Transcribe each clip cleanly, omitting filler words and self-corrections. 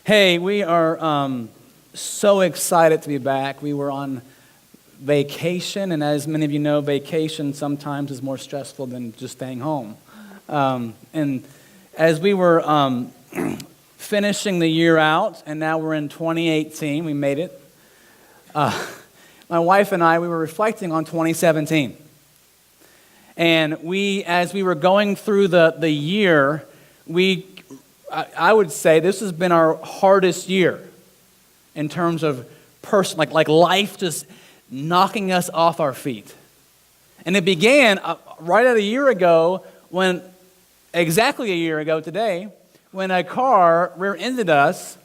Hey, we are so excited to be back. We were on vacation, and as many of you know, vacation sometimes is more stressful than just staying home. And as we were finishing the year out, and now we're in 2018, we made it. My wife and I, we were reflecting on 2017. And as we were going through the year, I would say this has been our hardest year in terms of like life just knocking us off our feet. And it began right at a year ago exactly a year ago today, when a car rear-ended us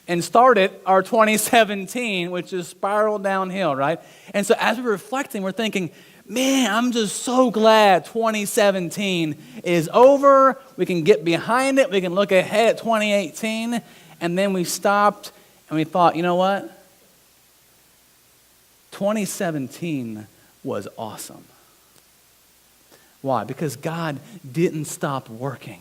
and started our 2017, which is spiraled downhill, right? And so as we're reflecting, we're thinking, man, I'm just so glad 2017 is over. We can get behind it. We can look ahead at 2018. And then we stopped and we thought, you know what? 2017 was awesome. Why? Because God didn't stop working.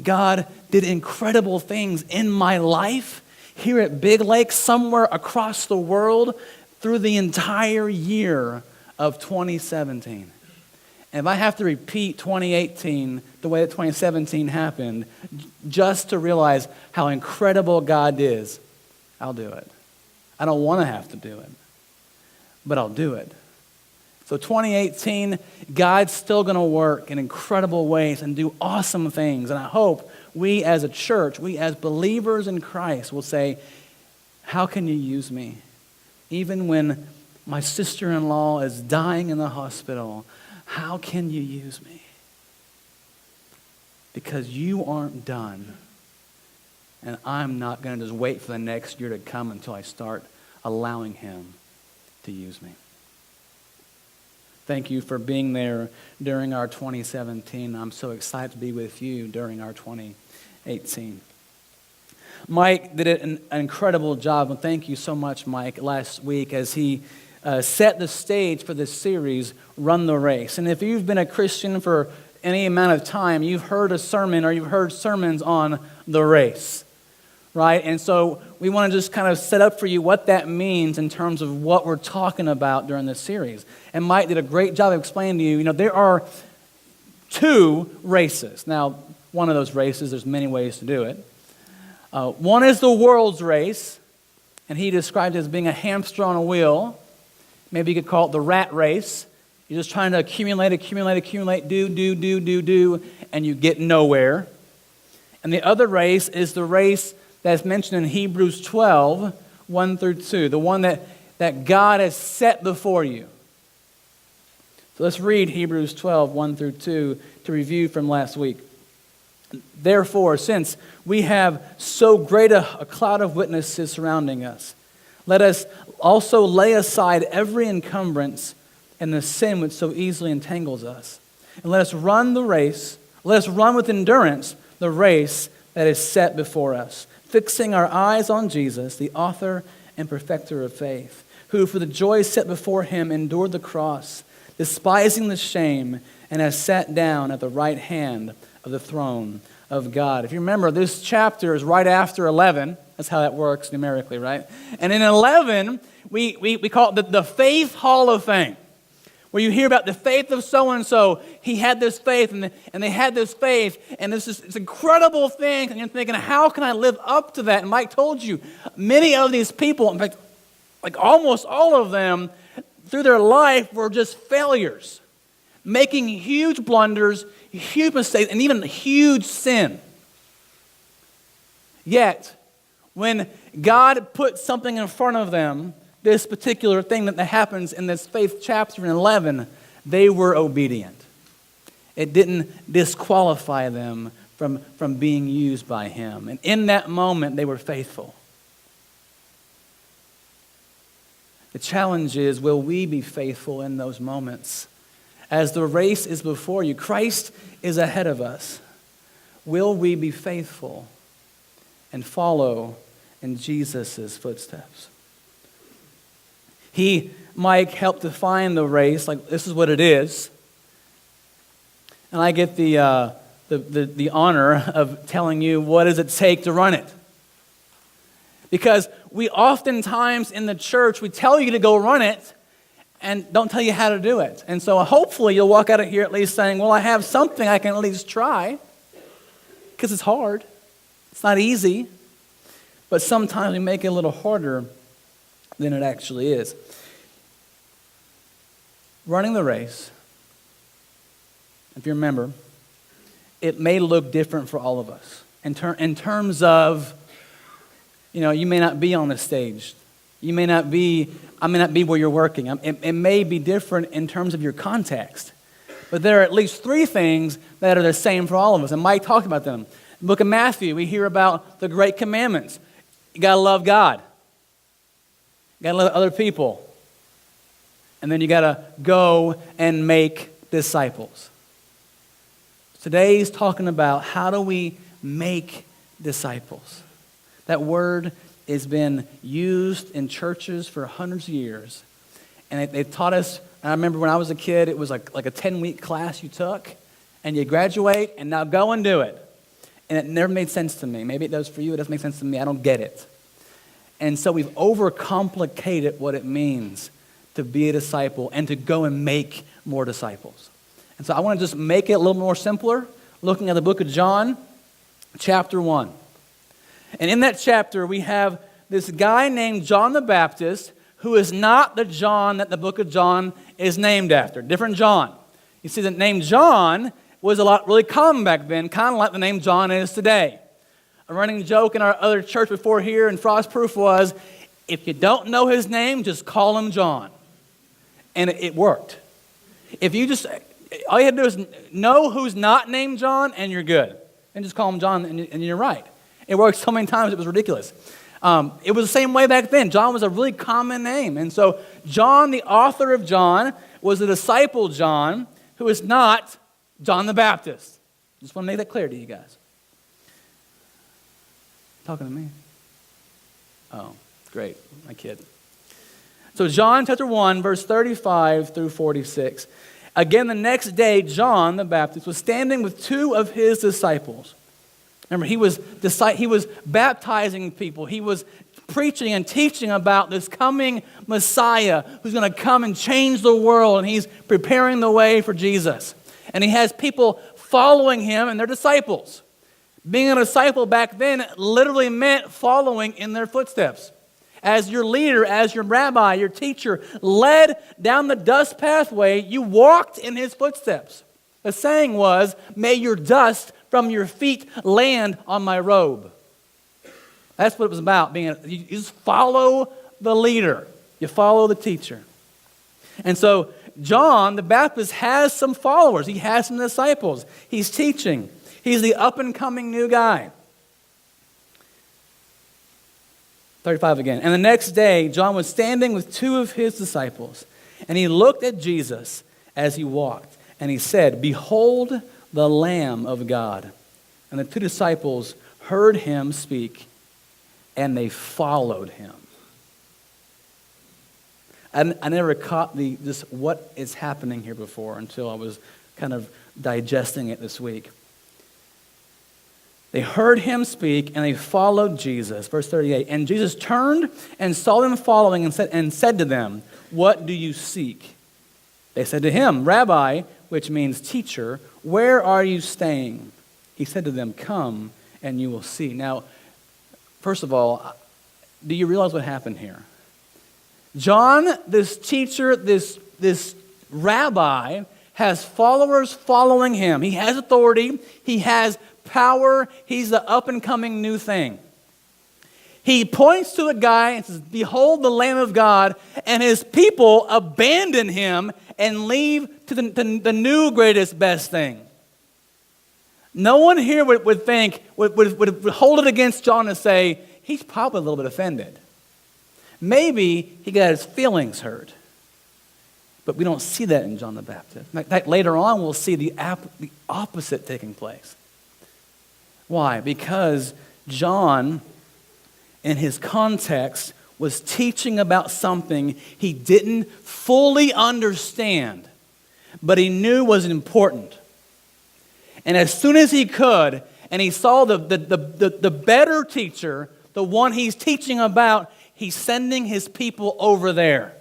God did incredible things in my life here at Big Lake, somewhere across the world, through the entire year of 2017. And if I have to repeat 2018 the way that 2017 happened, just to realize how incredible God is, I'll do it. I don't want to have to do it, but I'll do it. So 2018, God's still going to work in incredible ways and do awesome things. And I hope we as a church, we as believers in Christ will say, how can you use me? Even when my sister-in-law is dying in the hospital, how can you use me? Because you aren't done. And I'm not going to just wait for the next year to come until I start allowing Him to use me. Thank you for being there during our 2017. I'm so excited to be with you during our 2018. Mike did an incredible job, and thank you so much, Mike, last week as he set the stage for this series, Run the Race. And if you've been a Christian for any amount of time, you've heard a sermon or you've heard sermons on the race, right? And so we want to just kind of set up for you what that means in terms of what we're talking about during this series. And Mike did a great job of explaining to you, there are two races. Now, one of those races, there's many ways to do it. One is the world's race, and he described it as being a hamster on a wheel. Maybe you could call it the rat race. You're just trying to accumulate, do, and you get nowhere. And the other race is the race that's mentioned in Hebrews 12, 1 through 2, the one that God has set before you. So let's read Hebrews 12, 1 through 2 to review from last week. Therefore, since we have so great a cloud of witnesses surrounding us, let us also lay aside every encumbrance and the sin which so easily entangles us. And let us run with endurance the race that is set before us, fixing our eyes on Jesus, the author and perfecter of faith, who for the joy set before him endured the cross, despising the shame, and has sat down at the right hand of the throne of God. If you remember, this chapter is right after 11. That's how that works numerically, right? And in 11, we call it the Faith Hall of Fame, where you hear about the faith of so-and-so. He had this faith, and they had this faith, and it's incredible thing, and you're thinking, how can I live up to that? And Mike told you, many of these people, in fact, like almost all of them, through their life were just failures, making huge blunders, huge mistakes, and even huge sin. Yet, when God put something in front of them, this particular thing that happens in this faith chapter in 11, they were obedient. It didn't disqualify them from being used by Him. And in that moment, they were faithful. The challenge is, will we be faithful in those moments? As the race is before you, Christ is ahead of us. Will we be faithful and follow in Jesus' footsteps? Mike helped define the race, like this is what it is. And I get the the honor of telling you what does it take to run it. Because we oftentimes in the church, we tell you to go run it and don't tell you how to do it. And so hopefully you'll walk out of here at least saying, well, I have something I can at least try. Because it's hard. It's not easy. But sometimes we make it a little harder than it actually is. Running the race, if you remember, it may look different for all of us. In terms of, you may not be on the stage. I may not be where you're working. It may be different in terms of your context. But there are at least 3 things that are the same for all of us. And Mike talked about them. In the book of Matthew, we hear about the great commandments. You got to love God. You got to love other people. And then you got to go and make disciples. Today's talking about how do we make disciples. That word has been used in churches for hundreds of years. And they taught us, I remember when I was a kid, it was like a 10-week class you took, and you graduate, and now go and do it. And it never made sense to me. Maybe it does for you, it doesn't make sense to me, I don't get it. And so we've overcomplicated what it means to be a disciple and to go and make more disciples. And so I want to just make it a little more simpler, looking at the book of John, chapter 1. And in that chapter, we have this guy named John the Baptist, who is not the John that the book of John is named after. Different John. You see, the name John was really common back then, kind of like the name John is today. A running joke in our other church before here in Frostproof was, if you don't know his name, just call him John. And it worked. If you just, all you had to do is know who's not named John, and you're good. And just call him John, and you're right. It worked so many times, it was ridiculous. It was the same way back then. John was a really common name. And so John, the author of John, was the disciple John, who is not John the Baptist. Just want to make that clear to you guys. Talking to me? Oh, great. My kid. So John chapter 1, verse 35 through 46. Again, the next day, John the Baptist was standing with 2 of his disciples. Remember, he was baptizing people. He was preaching and teaching about this coming Messiah who's going to come and change the world, and he's preparing the way for Jesus. And he has people following him, and they're disciples. Being a disciple back then literally meant following in their footsteps. As your leader, as your rabbi, your teacher led down the dust pathway, you walked in his footsteps. The saying was, may your dust from your feet land on my robe. That's what it was about. You just follow the leader. You follow the teacher. And so John the Baptist has some followers. He has some disciples. He's teaching. He's the up-and-coming new guy. 35 again. And the next day, John was standing with 2 of his disciples, and he looked at Jesus as he walked, and he said, behold the Lamb of God. And the 2 disciples heard him speak, and they followed him. I never caught just what is happening here before until I was kind of digesting it this week. They heard him speak, and they followed Jesus. Verse 38, and Jesus turned and saw them following and said to them, what do you seek? They said to him, Rabbi, which means teacher, where are you staying? He said to them, come and you will see. Now, first of all, do you realize what happened here? John, this teacher, this rabbi, has followers following him. He has authority. He has power. He's the up-and-coming new thing. He points to a guy and says, behold the Lamb of God, and his people abandon him and leave to the new greatest best thing. No one here would hold it against John and say, he's probably a little bit offended. Maybe he got his feelings hurt. But we don't see that in John the Baptist. In fact, later on, we'll see the opposite taking place. Why? Because John, in his context, was teaching about something he didn't fully understand, but he knew was important. And as soon as he could, and he saw the better teacher, the one he's teaching about, he's sending his people over there.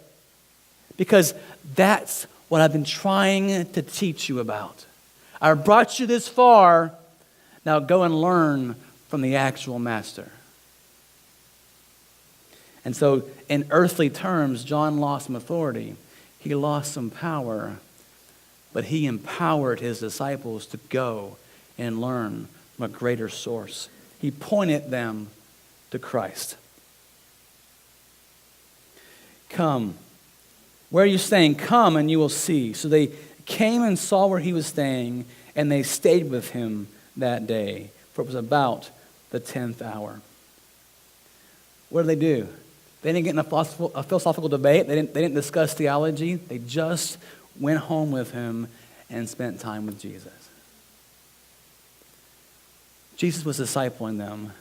Because that's what I've been trying to teach you about. I brought you this far. Now go and learn from the actual master. And so, in earthly terms, John lost some authority. He lost some power. But he empowered his disciples to go and learn from a greater source. He pointed them to Christ. Come. Where are you staying? Come and you will see. So they came and saw where he was staying, and they stayed with him that day, for it was about the 10th hour. What did they do? They didn't get in a philosophical debate. They didn't discuss theology. They just went home with him and spent time with Jesus. Jesus was discipling them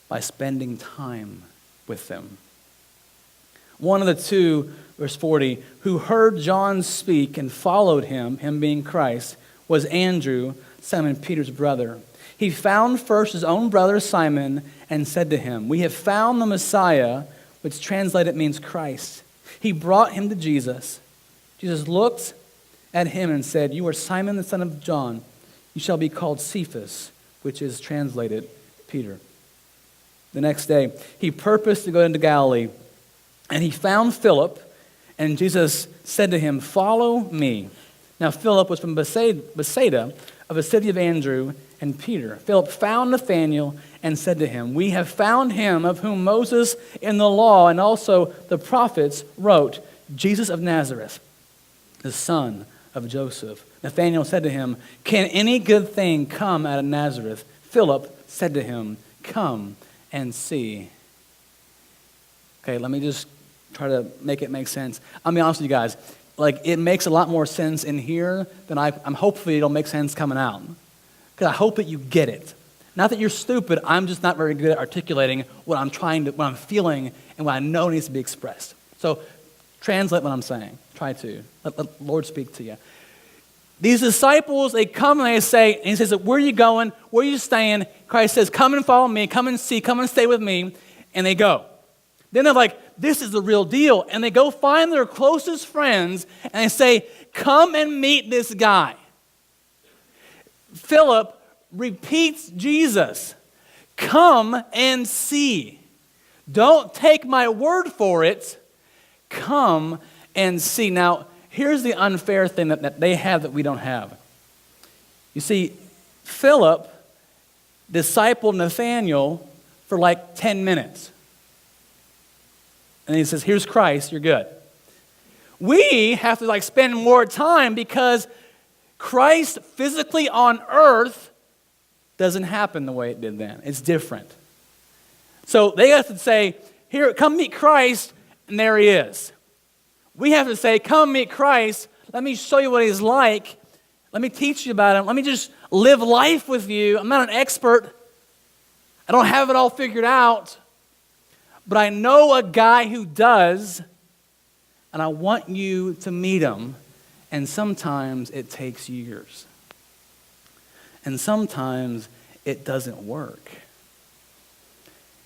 by spending time with them. One of the two, verse 40, who heard John speak and followed him being Christ, was Andrew, Simon Peter's brother. He found first his own brother Simon and said to him, "We have found the Messiah," which translated means Christ. He brought him to Jesus. Jesus looked at him and said, "You are Simon the son of John. You shall be called Cephas," which is translated Peter. The next day, he purposed to go into Galilee, and he found Philip, and Jesus said to him, "Follow me." Now Philip was from Bethsaida, of a city of Andrew and Peter. Philip found Nathanael and said to him, "We have found him of whom Moses in the law and also the prophets wrote, Jesus of Nazareth, the son of Joseph." Nathanael said to him, "Can any good thing come out of Nazareth?" Philip said to him, "Come and see." Okay, let me just try to make it make sense. I'll be honest with you guys. It makes a lot more sense in here than I'm hopefully it'll make sense coming out. Because I hope that you get it. Not that you're stupid, I'm just not very good at articulating what I'm feeling and what I know needs to be expressed. So translate what I'm saying. Try to. Let the Lord speak to you. These disciples, they come and they say, and he says, "Where are you going? Where are you staying?" Christ says, "Come and follow me, come and see, come and stay with me." And they go. Then they're like, "This is the real deal." And they go find their closest friends and they say, "Come and meet this guy." Philip repeats Jesus. Come and see. Don't take my word for it. Come and see. Now, here's the unfair thing that they have that we don't have. You see, Philip discipled Nathanael for like 10 minutes. And he says, "Here's Christ, you're good." We have to spend more time because Christ physically on earth doesn't happen the way it did then. It's different. So they have to say, "Here, come meet Christ," and there he is. We have to say, "Come meet Christ. Let me show you what he's like. Let me teach you about him. Let me just live life with you. I'm not an expert. I don't have it all figured out. But I know a guy who does, and I want you to meet him." And sometimes it takes years. And sometimes it doesn't work.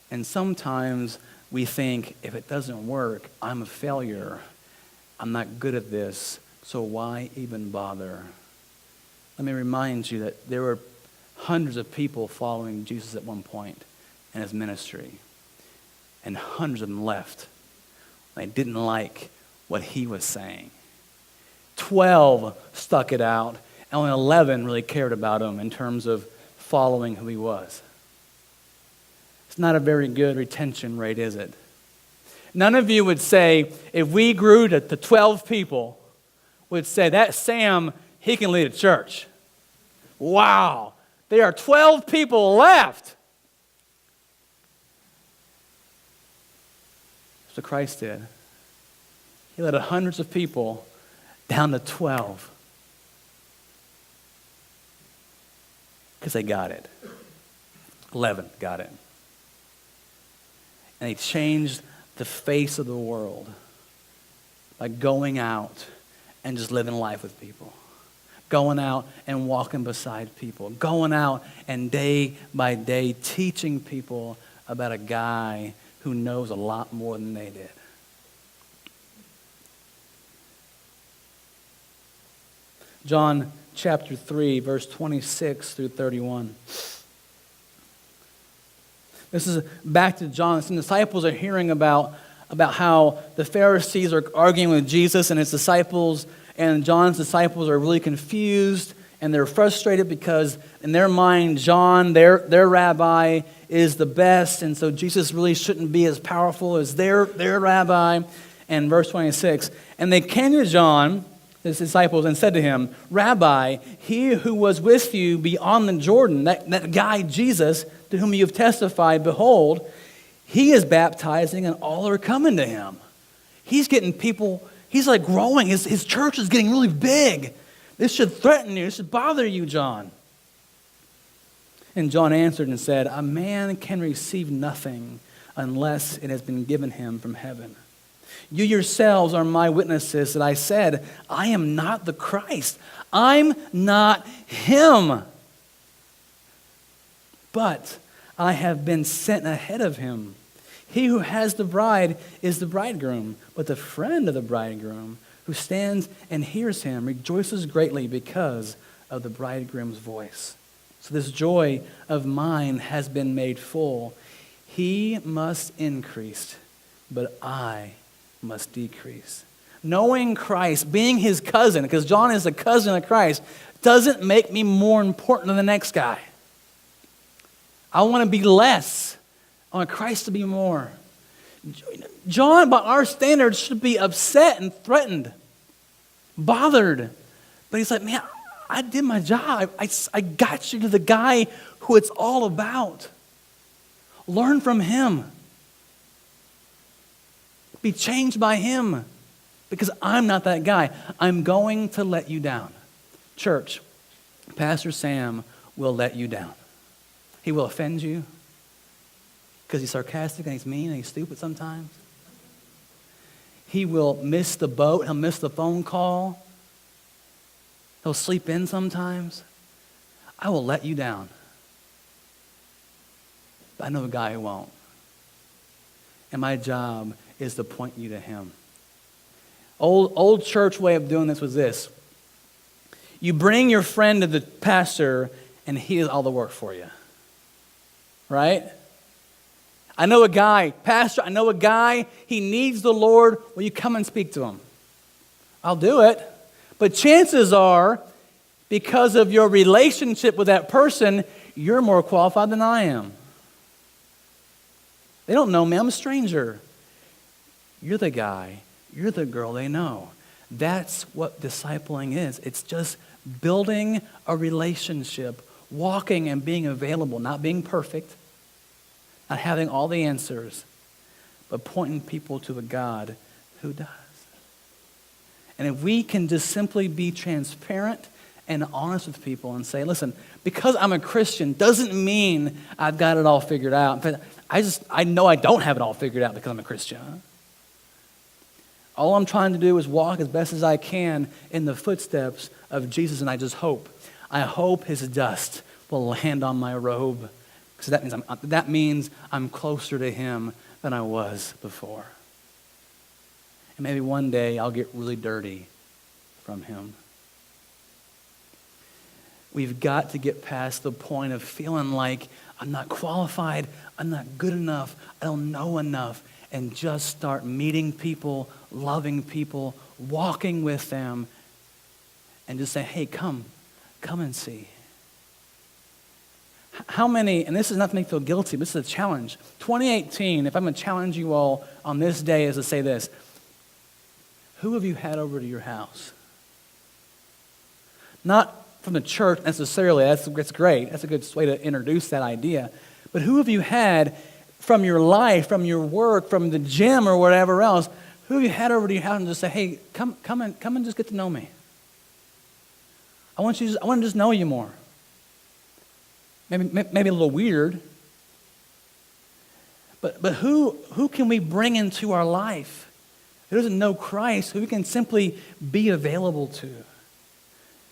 And sometimes we think, if it doesn't work, I'm a failure. I'm not good at this, so why even bother? Let me remind you that there were hundreds of people following Jesus at one point in his ministry. And hundreds of them left. They didn't like what he was saying. 12 stuck it out, and only 11 really cared about him in terms of following who he was. It's not a very good retention rate, is it? None of you would say, if we grew to 12 people, would say, "That Sam, he can lead a church." Wow, there are 12 people left. That's what Christ did. He led hundreds of people down to 12. Because they got it. 11 got it. And they changed the face of the world by going out and just living life with people. going out and walking beside people, going out and day by day teaching people about a guy who knows a lot more than they did. John chapter 3, verse 26 through 31. This is back to John. Some disciples are hearing about how the Pharisees are arguing with Jesus and his disciples, and John's disciples are really confused, and they're frustrated because in their mind, John, their rabbi, is the best, and so Jesus really shouldn't be as powerful as their rabbi. And verse 26, and they came to John, his disciples, and said to him, Rabbi, he who was with you beyond the Jordan, that guy Jesus, to whom you have testified, behold, he is baptizing and all are coming to him. He's getting people, he's like growing. His church is getting really big. This should threaten you. This should bother you, John. And John answered and said, a man can receive nothing unless it has been given him from heaven. You yourselves are my witnesses that I said, I am not the Christ. I'm not him. But I have been sent ahead of him. He who has the bride is the bridegroom, but the friend of the bridegroom who stands and hears him rejoices greatly because of the bridegroom's voice. So this joy of mine has been made full. He must increase, but I must decrease. Knowing Christ, being his cousin, because John is a cousin of Christ, doesn't make me more important than the next guy. I want to be less. I want Christ to be more. John, by our standards, should be upset and threatened, bothered. But he's like, man, I did my job. I got you to the guy who it's all about. Learn from him. Be changed by him. Because I'm not that guy. I'm going to let you down. Church, Pastor Sam will let you down. He will offend you because he's sarcastic and he's mean and he's stupid sometimes. He will miss the boat. He'll miss the phone call. He'll sleep in sometimes. I will let you down. But I know a guy who won't. And my job is to point you to him. Old church way of doing this was this. You bring your friend to the pastor and he does all the work for you. Right? I know a guy, pastor, he needs the Lord. Will you come and speak to him? I'll do it. But chances are, because of your relationship with that person, you're more qualified than I am. They don't know me. I'm a stranger. You're the guy. You're the girl they know. That's what discipling is. It's just building a relationship, walking and being available, not being perfect, not having all the answers, but pointing people to a God who does. And if we can just simply be transparent and honest with people and say, listen, because I'm a Christian doesn't mean I've got it all figured out. In fact, I know I don't have it all figured out because I'm a Christian. All I'm trying to do is walk as best as I can in the footsteps of Jesus, and I hope his dust will land on my robe, because that means I'm closer to him than I was before. And maybe one day I'll get really dirty from him. We've got to get past the point of feeling like I'm not qualified, I'm not good enough, I don't know enough, and just start meeting people, loving people, walking with them, and just say, hey, come and see. How many, and this is not to make you feel guilty, but this is a challenge. 2018, if I'm going to challenge you all on this day, is to say this. Who have you had over to your house? Not from the church necessarily, that's great. That's a good way to introduce that idea. But who have you had from your life, from your work, from the gym or whatever else? Who have you had over to your house and just say, hey, come and just get to know me. I want to just know you more. Maybe a little weird. But who can we bring into our life who doesn't know Christ, who we can simply be available to?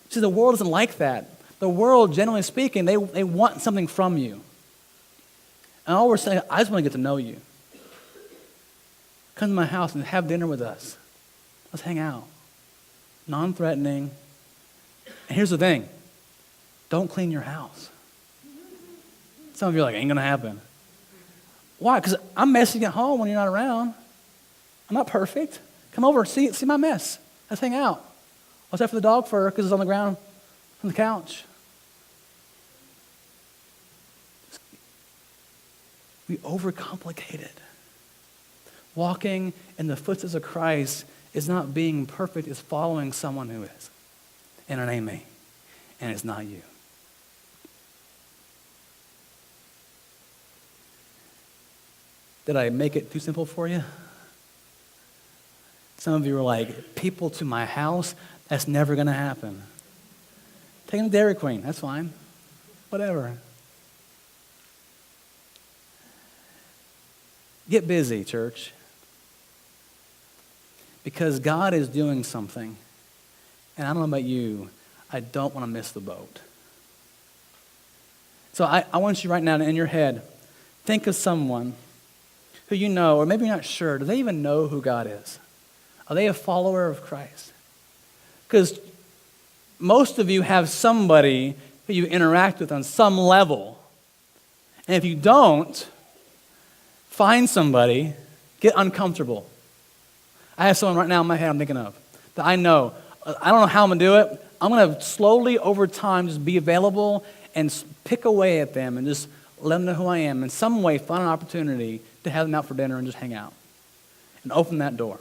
See, the world isn't like that. The world, generally speaking, they want something from you. And all we're saying, I just want to get to know you. Come to my house and have dinner with us. Let's hang out. Non-threatening. And here's the thing. Don't clean your house. Some of you are like, ain't going to happen. Why? Because I'm messy at home when you're not around. I'm not perfect. Come over, see my mess. Let's hang out. Watch out for the dog fur because it's on the ground on the couch. We overcomplicate it. Walking in the footsteps of Christ is not being perfect, it's following someone who is. And it ain't me. And it's not you. Did I make it too simple for you? Some of you are like, people to my house, that's never going to happen. Take them to Dairy Queen, that's fine. Whatever. Get busy, church. Because God is doing something. And I don't know about you, I don't want to miss the boat. So I want you right now to, in your head, think of someone who you know, or maybe you're not sure, do they even know who God is? Are they a follower of Christ? Because most of you have somebody who you interact with on some level. And if you don't, find somebody, get uncomfortable. I have someone right now in my head I'm thinking of that I know. I don't know how I'm going to do it. I'm going to slowly over time just be available and pick away at them and just let them know who I am. In some way, find an opportunity to have them out for dinner and just hang out and open that door.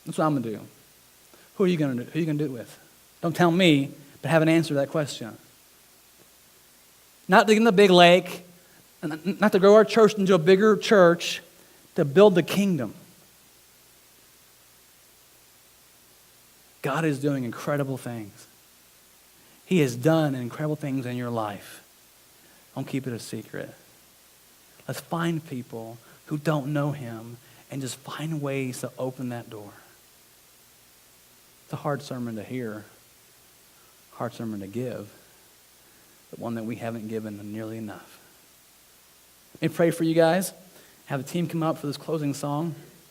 That's what I'm going to do. Who are you going to do? Who are you going to do it with? Don't tell me, but have an answer to that question. Not to get in the big lake, not to grow our church into a bigger church, to build the kingdom. God is doing incredible things. He has done incredible things in your life. Don't keep it a secret. Let's find people who don't know him and just find ways to open that door. It's a hard sermon to hear, hard sermon to give, but one that we haven't given nearly enough. Let me pray for you guys. Have the team come up for this closing song.